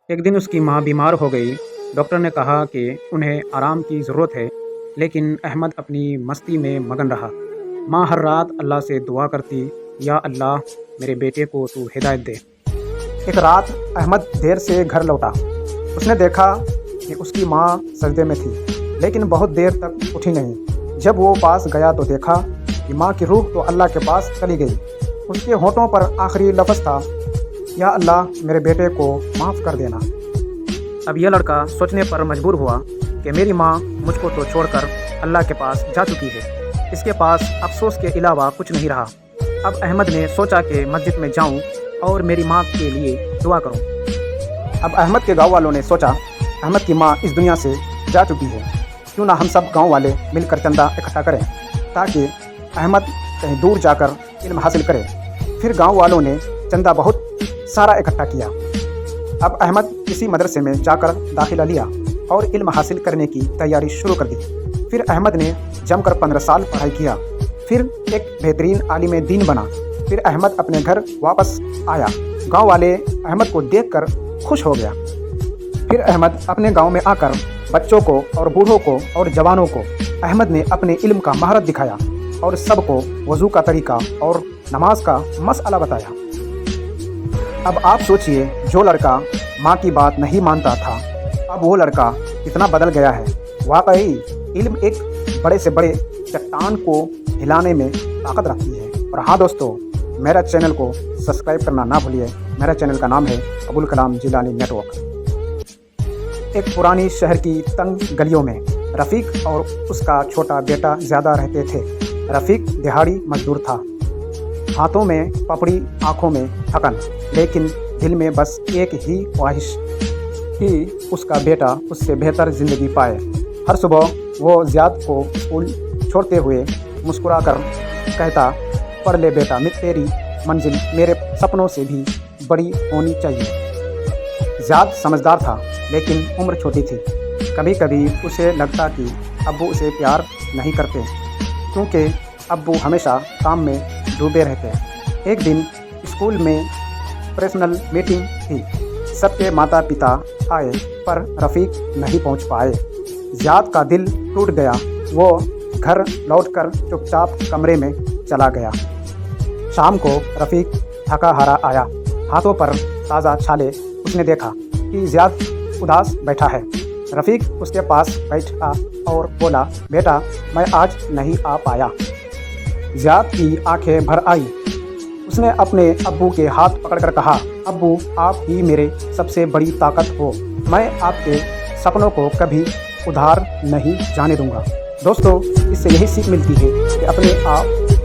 ایک دن اس کی ماں بیمار ہو گئی۔ ڈاکٹر نے کہا کہ انہیں آرام کی ضرورت ہے، لیکن احمد اپنی مستی میں مگن رہا۔ ماں ہر رات اللہ سے دعا کرتی، یا اللہ میرے بیٹے کو تو ہدایت دے۔ ایک رات احمد دیر سے گھر لوٹا۔ اس نے دیکھا کہ اس کی ماں سجدے میں تھی، لیکن بہت دیر تک اٹھی نہیں۔ جب وہ پاس گیا تو دیکھا کہ ماں کی روح تو اللہ کے پاس چلی گئی۔ اس کے ہونٹوں پر آخری لفظ تھا، یا اللہ میرے بیٹے کو معاف کر دینا۔ اب یہ لڑکا سوچنے پر مجبور ہوا کہ میری ماں مجھ کو تو چھوڑ کر اللہ کے پاس جا چکی ہے، اس کے پاس افسوس کے علاوہ کچھ نہیں رہا۔ اب احمد نے سوچا کہ مسجد میں جاؤں اور میری ماں کے لیے دعا کروں۔ اب احمد کے گاؤں والوں نے سوچا احمد کی ماں اس دنیا سے جا چکی ہے، کیوں نہ ہم سب گاؤں والے مل کر چندہ اکٹھا کریں تاکہ احمد کہیں دور جا کر علم حاصل کرے۔ پھر گاؤں والوں نے چندہ بہت سارا اکٹھا کیا۔ اب احمد کسی مدرسے میں جا کر داخلہ لیا اور علم حاصل کرنے کی تیاری شروع کر دی۔ پھر احمد نے جم کر 15 سال پڑھائی کیا، پھر ایک بہترین عالم دین بنا۔ پھر احمد اپنے گھر واپس آیا۔ گاؤں والے احمد کو دیکھ کر خوش ہو گیا۔ پھر احمد اپنے گاؤں میں آ کر بچوں کو اور بوڑھوں کو اور جوانوں کو احمد نے اپنے علم کا مہارت دکھایا اور سب کو وضو کا طریقہ اور نماز کا مسئلہ بتایا۔ اب آپ سوچئے، جو لڑکا ماں کی بات نہیں مانتا تھا، اب وہ لڑکا کتنا بدل گیا ہے۔ واقعی علم ایک بڑے سے بڑے چٹان کو ہلانے میں طاقت رکھتی ہے۔ اور ہاں دوستو، میرا چینل کو سبسکرائب کرنا نہ بھولیے۔ میرا چینل کا نام ہے ابوالکلام جیلانی نیٹ ورک۔ ایک پرانی شہر کی تنگ گلیوں میں رفیق اور اس کا چھوٹا بیٹا زیادہ رہتے تھے۔ رفیق دہاڑی مزدور تھا، ہاتھوں میں پپڑی، آنکھوں میں تھکن، لیکن دل میں بس ایک ہی خواہش کہ اس کا بیٹا اس سے بہتر زندگی پائے۔ ہر صبح وہ زیاد کو اسکول چھوڑتے ہوئے مسکرا کر کہتا، پڑھ لے بیٹا، تیری منزل میرے سپنوں سے بھی بڑی ہونی چاہیے۔ زیاد سمجھدار تھا، لیکن عمر چھوٹی تھی۔ کبھی کبھی اسے لگتا کہ ابو اسے پیار نہیں کرتے، کیونکہ ابو ہمیشہ کام میں ڈوبے رہتے۔ ایک دن اسکول میں پریسنل میٹنگ تھی۔ سب کے ماتا پتا آئے، پر رفیق نہیں پہنچ پائے۔ زیاد کا دل ٹوٹ گیا۔ وہ گھر لوٹ کر چپ چاپ کمرے میں چلا گیا۔ شام کو رفیق تھکا ہارا آیا، ہاتھوں پر تازہ چھالے۔ اس نے دیکھا کہ زیاد اداس بیٹھا ہے۔ رفیق اس کے پاس بیٹھا اور بولا، بیٹا میں آج نہیں آ پایا۔ زیاد کی آنکھیں بھر آئی۔ اس نے اپنے ابو کے ہاتھ پکڑ کر کہا، ابو آپ ہی میرے سب سے بڑی طاقت ہو، میں آپ کے سپنوں کو کبھی ادھار نہیں جانے دوں گا۔ دوستو، اس سے یہی سیکھ ملتی ہے کہ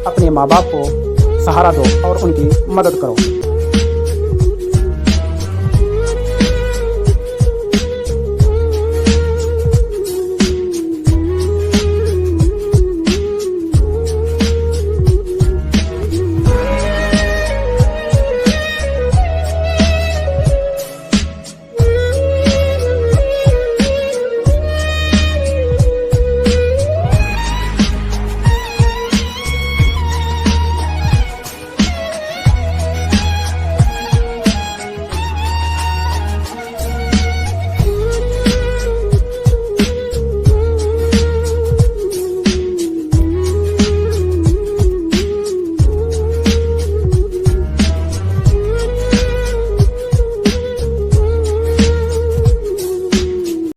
اپنے ماں باپ کو سہارا دو اور ان کی مدد کرو۔